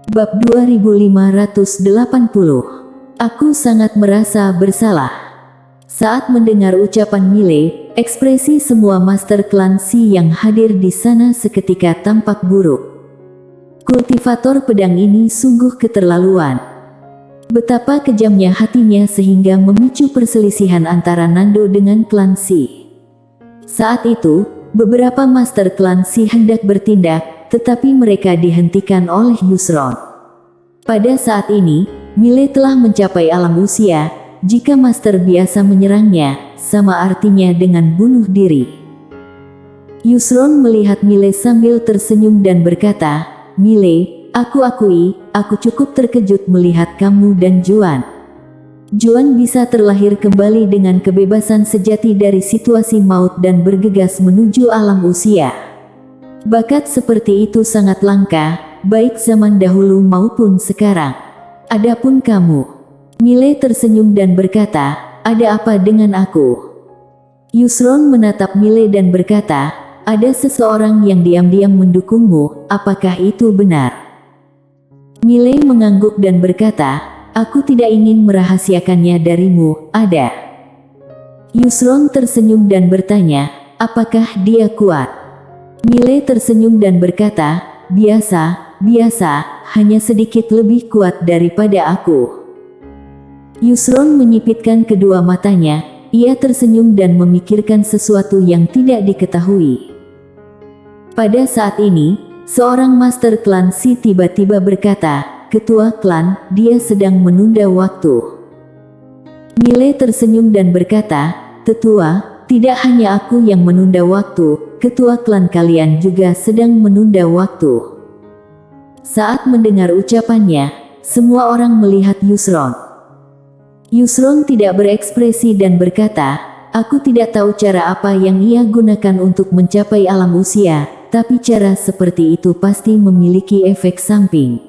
Bab 2580. Aku sangat merasa bersalah. Saat mendengar ucapan Mile, ekspresi semua master klan Si yang hadir di sana seketika tampak buruk. Kultivator pedang ini sungguh keterlaluan. Betapa kejamnya hatinya sehingga memicu perselisihan antara Nando dengan klan Si. Saat itu, beberapa master klan Si hendak bertindak, tetapi mereka dihentikan oleh Yusron. Pada saat ini, Mile telah mencapai alam usia. Jika master biasa menyerangnya, sama artinya dengan bunuh diri. Yusron melihat Mile sambil tersenyum dan berkata, "Mile, aku akui, aku cukup terkejut melihat kamu dan Juan. Juan bisa terlahir kembali dengan kebebasan sejati dari situasi maut dan bergegas menuju alam usia. Bakat seperti itu sangat langka, baik zaman dahulu maupun sekarang. Adapun kamu." Mile tersenyum dan berkata, "Ada apa dengan aku?" Yusron menatap Mile dan berkata, "Ada seseorang yang diam-diam mendukungmu, apakah itu benar?" Mile mengangguk dan berkata, "Aku tidak ingin merahasiakannya darimu, ada." Yusron tersenyum dan bertanya, "Apakah dia kuat?" Mile tersenyum dan berkata, biasa, hanya sedikit lebih kuat daripada aku." Yusron menyipitkan kedua matanya, ia tersenyum dan memikirkan sesuatu yang tidak diketahui. Pada saat ini, seorang master klan Si tiba-tiba berkata, "Ketua klan, dia sedang menunda waktu." Mile tersenyum dan berkata, "Tetua, tidak hanya aku yang menunda waktu, ketua klan kalian juga sedang menunda waktu." Saat mendengar ucapannya, semua orang melihat Yusron. Yusron tidak berekspresi dan berkata, "Aku tidak tahu cara apa yang ia gunakan untuk mencapai alam usia, tapi cara seperti itu pasti memiliki efek samping.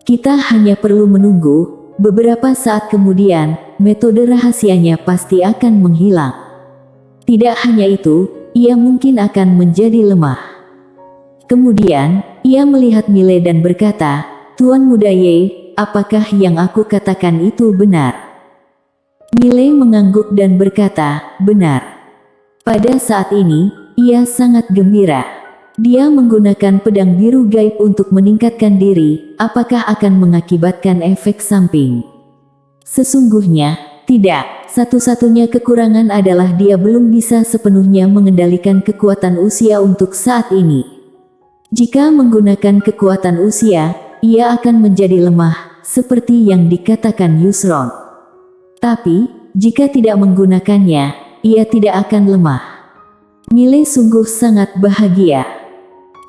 Kita hanya perlu menunggu, beberapa saat kemudian, metode rahasianya pasti akan menghilang. Tidak hanya itu, ia mungkin akan menjadi lemah." Kemudian, ia melihat Mile dan berkata, "Tuan Muda Ye, apakah yang aku katakan itu benar?" Mile mengangguk dan berkata, "Benar." Pada saat ini, ia sangat gembira. Dia menggunakan pedang biru gaib untuk meningkatkan diri, apakah akan mengakibatkan efek samping? Sesungguhnya, tidak. Satu-satunya kekurangan adalah dia belum bisa sepenuhnya mengendalikan kekuatan usia untuk saat ini. Jika menggunakan kekuatan usia, ia akan menjadi lemah, seperti yang dikatakan Yusron. Tapi, jika tidak menggunakannya, ia tidak akan lemah. Mile sungguh sangat bahagia.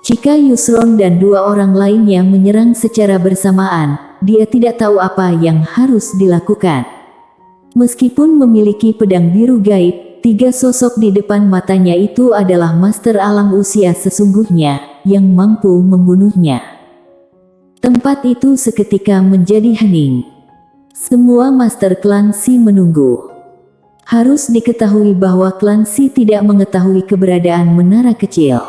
Jika Yusron dan dua orang lainnya menyerang secara bersamaan, dia tidak tahu apa yang harus dilakukan. Meskipun memiliki pedang biru gaib, tiga sosok di depan matanya itu adalah master alam usia sesungguhnya, yang mampu membunuhnya. Tempat itu seketika menjadi hening. Semua master klan Si menunggu. Harus diketahui bahwa klan Si tidak mengetahui keberadaan menara kecil.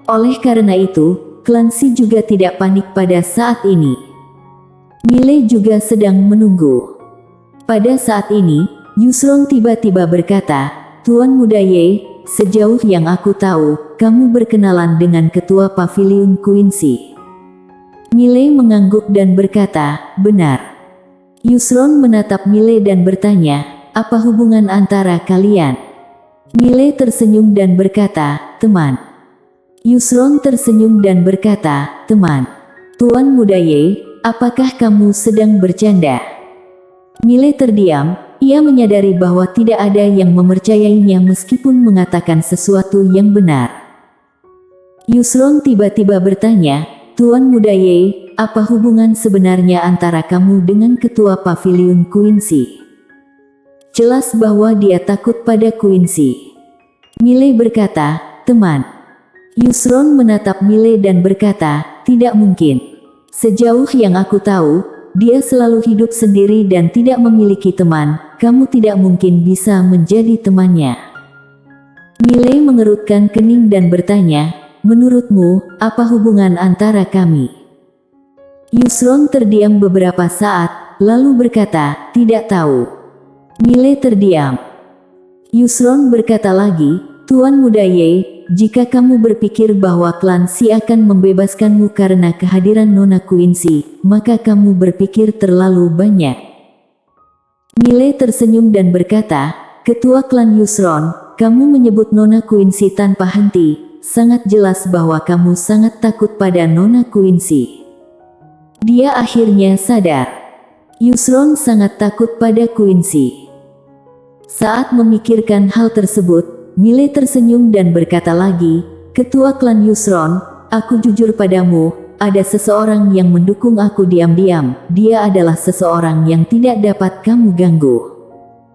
Oleh karena itu, klan Si juga tidak panik pada saat ini. Mile juga sedang menunggu. Pada saat ini, Yusron tiba-tiba berkata, "Tuan Muda Ye, sejauh yang aku tahu, kamu berkenalan dengan ketua Pavilion Quincy." Mile mengangguk dan berkata, "Benar." Yusron menatap Mile dan bertanya, "Apa hubungan antara kalian?" Mile tersenyum dan berkata, "Teman." Yusron tersenyum dan berkata, "Teman." "Tuan Muda Ye, apakah kamu sedang bercanda?" Mile terdiam, ia menyadari bahwa tidak ada yang mempercayainya meskipun mengatakan sesuatu yang benar. Yusron tiba-tiba bertanya, "Tuan Muda Ye, apa hubungan sebenarnya antara kamu dengan ketua Pavilion Quincy?" Jelas bahwa dia takut pada Quincy. Mile berkata, "Teman." Yusron menatap Mile dan berkata, "Tidak mungkin. Sejauh yang aku tahu, dia selalu hidup sendiri dan tidak memiliki teman, kamu tidak mungkin bisa menjadi temannya." Mile mengerutkan kening dan bertanya, "Menurutmu, apa hubungan antara kami?" Yusron terdiam beberapa saat, lalu berkata, "Tidak tahu." Mile terdiam. Yusron berkata lagi, "Tuan Muda Ye, jika kamu berpikir bahwa klan Si akan membebaskanmu karena kehadiran Nona Quincy, maka kamu berpikir terlalu banyak." Mile tersenyum dan berkata, "Ketua klan Yusron, kamu menyebut Nona Quincy tanpa henti. Sangat jelas bahwa kamu sangat takut pada Nona Quincy." Dia akhirnya sadar. Yusron sangat takut pada Quincy. Saat memikirkan hal tersebut, Mile tersenyum dan berkata lagi, "Ketua klan Yusron, aku jujur padamu, ada seseorang yang mendukung aku diam-diam. Dia adalah seseorang yang tidak dapat kamu ganggu.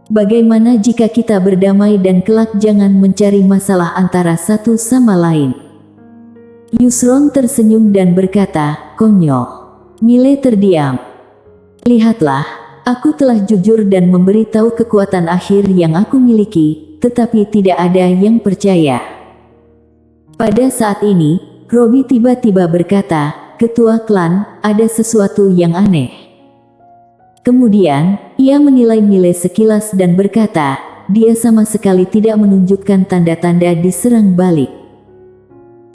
Bagaimana jika kita berdamai dan kelak jangan mencari masalah antara satu sama lain?" Yusron tersenyum dan berkata, "Konyol." Mile terdiam. "Lihatlah, aku telah jujur dan memberitahu kekuatan akhir yang aku miliki, tetapi tidak ada yang percaya." Pada saat ini, Robi tiba-tiba berkata, "Ketua klan, ada sesuatu yang aneh." Kemudian, ia menilai Mile sekilas dan berkata, dia sama sekali tidak menunjukkan tanda-tanda diserang balik.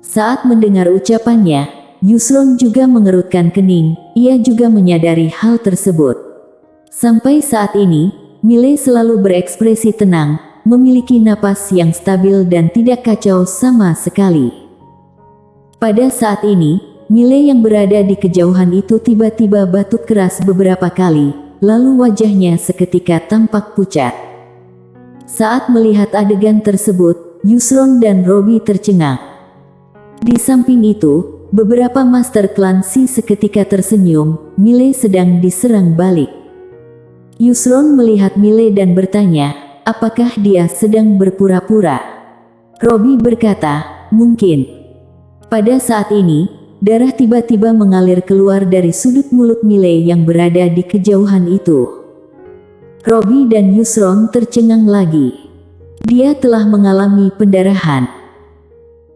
Saat mendengar ucapannya, Yusron juga mengerutkan kening, ia juga menyadari hal tersebut. Sampai saat ini, Mile selalu berekspresi tenang, memiliki napas yang stabil dan tidak kacau sama sekali. Pada saat ini, Mile yang berada di kejauhan itu tiba-tiba batuk keras beberapa kali, lalu wajahnya seketika tampak pucat. Saat melihat adegan tersebut, Yusron dan Robi tercengang. Di samping itu, beberapa master klan Si seketika tersenyum. Mile sedang diserang balik. Yusron melihat Mile dan bertanya, apakah dia sedang berpura-pura? Robi berkata, "Mungkin." Pada saat ini, darah tiba-tiba mengalir keluar dari sudut mulut Mile yang berada di kejauhan itu. Robi dan Yusron tercengang lagi. Dia telah mengalami pendarahan.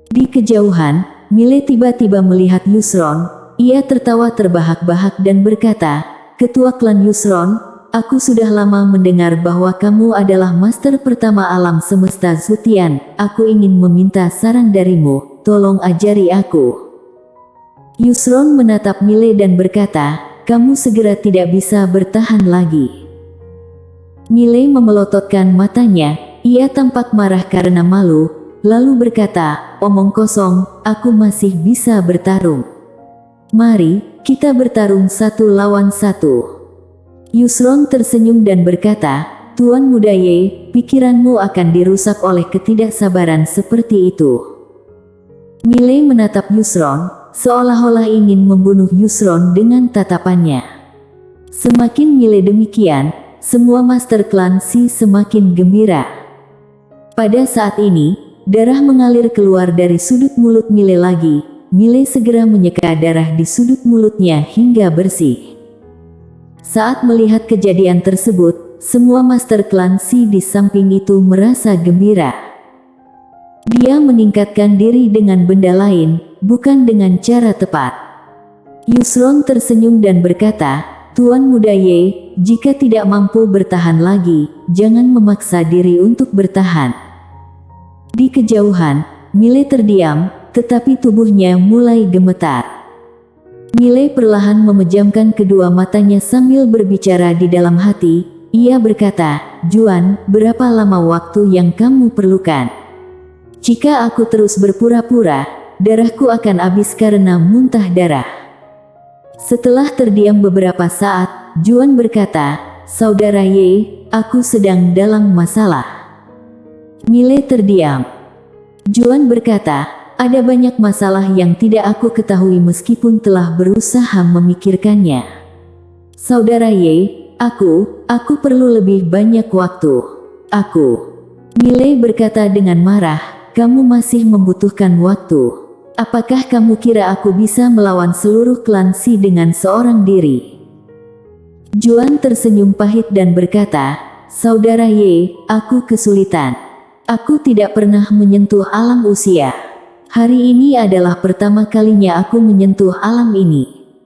Di kejauhan, Mile tiba-tiba melihat Yusron. Ia tertawa terbahak-bahak dan berkata, "Ketua klan Yusron, aku sudah lama mendengar bahwa kamu adalah master pertama alam semesta Zutian. Aku ingin meminta saran darimu, tolong ajari aku." Yusron menatap Mile dan berkata, "Kamu segera tidak bisa bertahan lagi." Mile memelototkan matanya, ia tampak marah karena malu, lalu berkata, "Omong kosong, aku masih bisa bertarung. Mari, kita bertarung 1 lawan 1. Yusron tersenyum dan berkata, "Tuan Muda Ye, pikiranmu akan dirusak oleh ketidaksabaran seperti itu." Mile menatap Yusron, seolah-olah ingin membunuh Yusron dengan tatapannya. Semakin Mile demikian, semua master klan Si semakin gembira. Pada saat ini, darah mengalir keluar dari sudut mulut Mile lagi. Mile segera menyeka darah di sudut mulutnya hingga bersih. Saat melihat kejadian tersebut, semua master klan Si di samping itu merasa gembira. Dia meningkatkan diri dengan benda lain, bukan dengan cara tepat. Yusron tersenyum dan berkata, "Tuan Muda Ye, jika tidak mampu bertahan lagi, jangan memaksa diri untuk bertahan." Di kejauhan, Mile terdiam, tetapi tubuhnya mulai gemetar. Mile perlahan memejamkan kedua matanya sambil berbicara di dalam hati. Ia berkata, "Juan, berapa lama waktu yang kamu perlukan? Jika aku terus berpura-pura, darahku akan habis karena muntah darah." Setelah terdiam beberapa saat, Juan berkata, "Saudara Ye, aku sedang dalam masalah." Mile terdiam. Juan berkata, "Ada banyak masalah yang tidak aku ketahui meskipun telah berusaha memikirkannya. Saudara Ye, aku perlu lebih banyak waktu. Mile berkata dengan marah, "Kamu masih membutuhkan waktu. Apakah kamu kira aku bisa melawan seluruh klan Si dengan seorang diri?" Juan tersenyum pahit dan berkata, "Saudara Ye, aku kesulitan. Aku tidak pernah menyentuh alam usia. Hari ini adalah pertama kalinya aku menyentuh alam ini."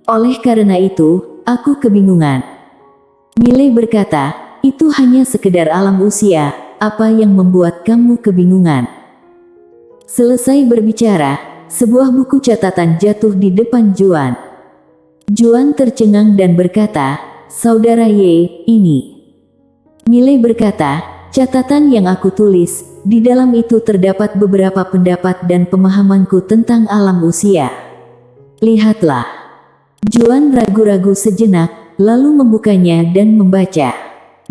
Oleh karena itu, aku kebingungan. Mile berkata, itu hanya sekedar alam usia, apa yang membuat kamu kebingungan? Selesai berbicara, sebuah buku catatan jatuh di depan Juan. Juan tercengang dan berkata, "Saudara Ye, ini." Mile berkata, "Catatan yang aku tulis, di dalam itu terdapat beberapa pendapat dan pemahamanku tentang alam usia. Lihatlah." Juan ragu-ragu sejenak, lalu membukanya dan membaca.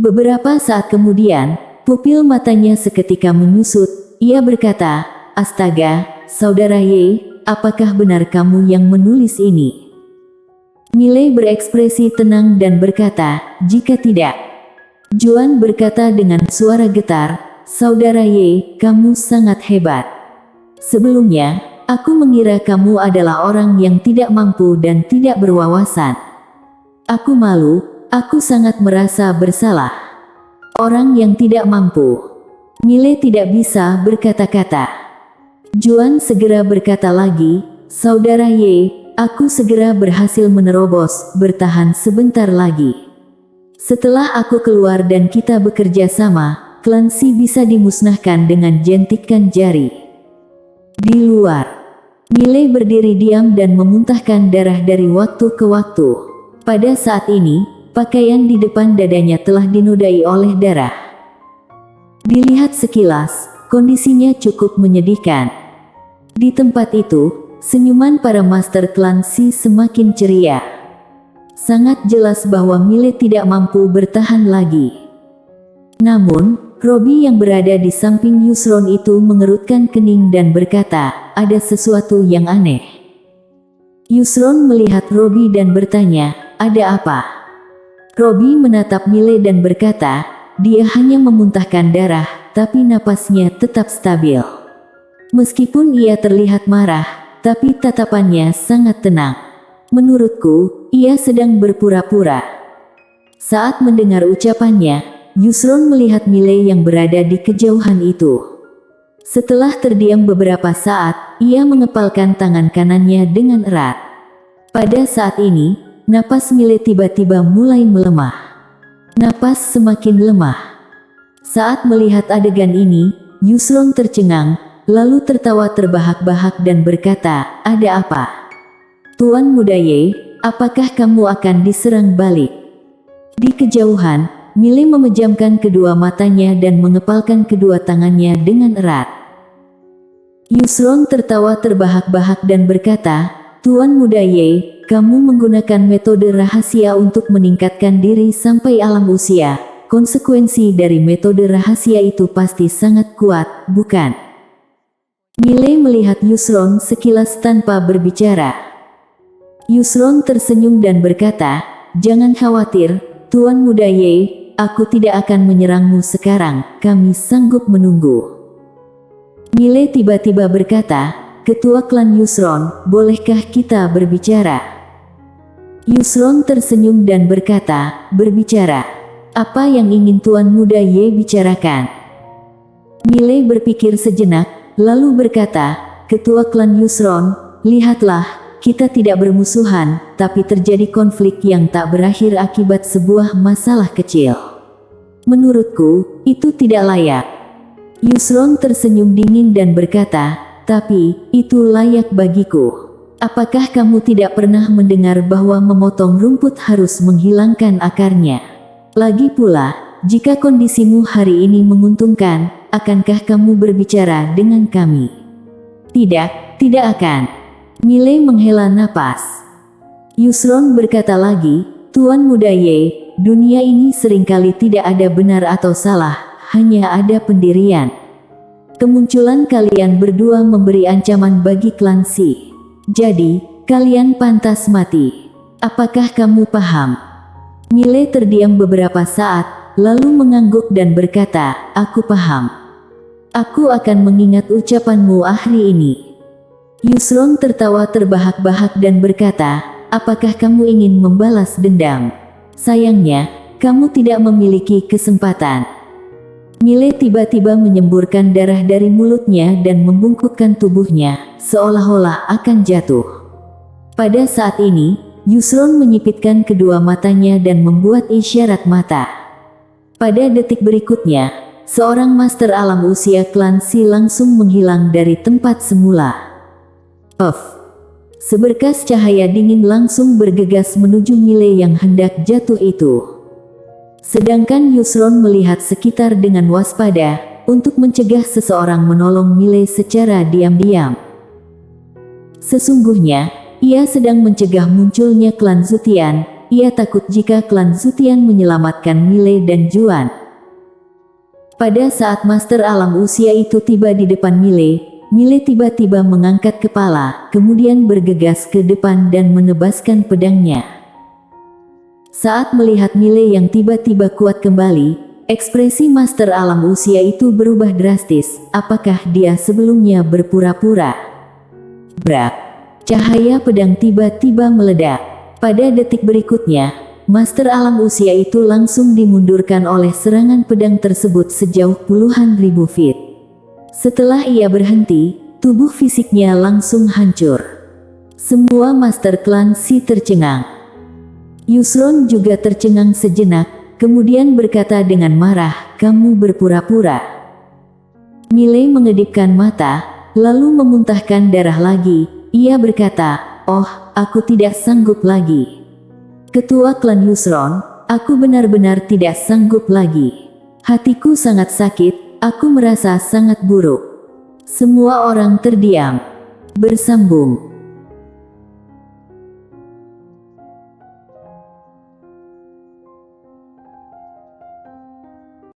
Beberapa saat kemudian, pupil matanya seketika menyusut. Ia berkata, "Astaga, Saudara Ye, apakah benar kamu yang menulis ini?" Mile berekspresi tenang dan berkata, "Jika tidak." Juan berkata dengan suara getar, "Saudara Ye, kamu sangat hebat. Sebelumnya, aku mengira kamu adalah orang yang tidak mampu dan tidak berwawasan. Aku malu, aku sangat merasa bersalah. Orang yang tidak mampu." Mile tidak bisa berkata-kata. Juan segera berkata lagi, "Saudara Ye, aku segera berhasil menerobos, bertahan sebentar lagi. Setelah aku keluar dan kita bekerja sama, Clancy bisa dimusnahkan dengan jentikan jari." Di luar, Mile berdiri diam dan memuntahkan darah dari waktu ke waktu. Pada saat ini, pakaian di depan dadanya telah dinodai oleh darah. Dilihat sekilas, kondisinya cukup menyedihkan. Di tempat itu, senyuman para Master Clancy semakin ceria. Sangat jelas bahwa Mile tidak mampu bertahan lagi. Namun, Robbie yang berada di samping Yusron itu mengerutkan kening dan berkata, "Ada sesuatu yang aneh." Yusron melihat Robbie dan bertanya, "Ada apa?" Robbie menatap Mile dan berkata, "Dia hanya memuntahkan darah, tapi napasnya tetap stabil. Meskipun ia terlihat marah, tapi tatapannya sangat tenang. Menurutku, ia sedang berpura-pura." Saat mendengar ucapannya, Yusron melihat Mile yang berada di kejauhan itu. Setelah terdiam beberapa saat, ia mengepalkan tangan kanannya dengan erat. Pada saat ini, napas Mile tiba-tiba mulai melemah. Napas semakin lemah. Saat melihat adegan ini, Yusron tercengang, lalu tertawa terbahak-bahak dan berkata, "Ada apa? Tuan Muda Ye, apakah kamu akan diserang balik?" Di kejauhan, Mile memejamkan kedua matanya dan mengepalkan kedua tangannya dengan erat. Yusron tertawa terbahak-bahak dan berkata, "Tuan Muda Ye, kamu menggunakan metode rahasia untuk meningkatkan diri sampai alam usia. Konsekuensi dari metode rahasia itu pasti sangat kuat, bukan?" Mile melihat Yusron sekilas tanpa berbicara. Yusron tersenyum dan berkata, "Jangan khawatir, Tuan Muda Ye, aku tidak akan menyerangmu sekarang, kami sanggup menunggu." Mile tiba-tiba berkata, "Ketua klan Yusron, bolehkah kita berbicara?" Yusron tersenyum dan berkata, "Berbicara? Apa yang ingin Tuan Muda Ye bicarakan?" Mile berpikir sejenak, lalu berkata, "Ketua klan Yusron, lihatlah, kita tidak bermusuhan, tapi terjadi konflik yang tak berakhir akibat sebuah masalah kecil. Menurutku, itu tidak layak." Yusron tersenyum dingin dan berkata, "Tapi, itu layak bagiku. Apakah kamu tidak pernah mendengar bahwa memotong rumput harus menghilangkan akarnya? Lagi pula, jika kondisimu hari ini menguntungkan, akankah kamu berbicara dengan kami?" "Tidak, tidak akan." Mile menghela napas. Yusron berkata lagi, "Tuan Muda Ye, dunia ini seringkali tidak ada benar atau salah, hanya ada pendirian. Kemunculan kalian berdua memberi ancaman bagi Clancy. Jadi, kalian pantas mati. Apakah kamu paham?" Mile terdiam beberapa saat, lalu mengangguk dan berkata, "Aku paham. Aku akan mengingat ucapanmu hari ini." Yusron tertawa terbahak-bahak dan berkata, "Apakah kamu ingin membalas dendam? Sayangnya, kamu tidak memiliki kesempatan." Mile tiba-tiba menyemburkan darah dari mulutnya dan membungkukkan tubuhnya, seolah-olah akan jatuh. Pada saat ini, Yusron menyipitkan kedua matanya dan membuat isyarat mata. Pada detik berikutnya, seorang master alam usia klan Si langsung menghilang dari tempat semula. Seberkas cahaya dingin langsung bergegas menuju Mile yang hendak jatuh itu. Sedangkan Yusron melihat sekitar dengan waspada, untuk mencegah seseorang menolong Mile secara diam-diam. Sesungguhnya, ia sedang mencegah munculnya klan Zutian. Ia takut jika klan Zutian menyelamatkan Mile dan Juan. Pada saat master alam usia itu tiba di depan Mile, Mile tiba-tiba mengangkat kepala, kemudian bergegas ke depan dan menebaskan pedangnya. Saat melihat Mile yang tiba-tiba kuat kembali, ekspresi master alam usia itu berubah drastis. Apakah dia sebelumnya berpura-pura? Brak! Cahaya pedang tiba-tiba meledak. Pada detik berikutnya, master alam usia itu langsung dimundurkan oleh serangan pedang tersebut sejauh puluhan ribu feet. Setelah ia berhenti, tubuh fisiknya langsung hancur. Semua master klan Si tercengang. Yusron juga tercengang sejenak, kemudian berkata dengan marah, "Kamu berpura-pura." Mile mengedipkan mata, lalu memuntahkan darah lagi. Ia berkata, "Oh, aku tidak sanggup lagi. Ketua klan Yusron, aku benar-benar tidak sanggup lagi. Hatiku sangat sakit, aku merasa sangat buruk." Semua orang terdiam. Bersambung.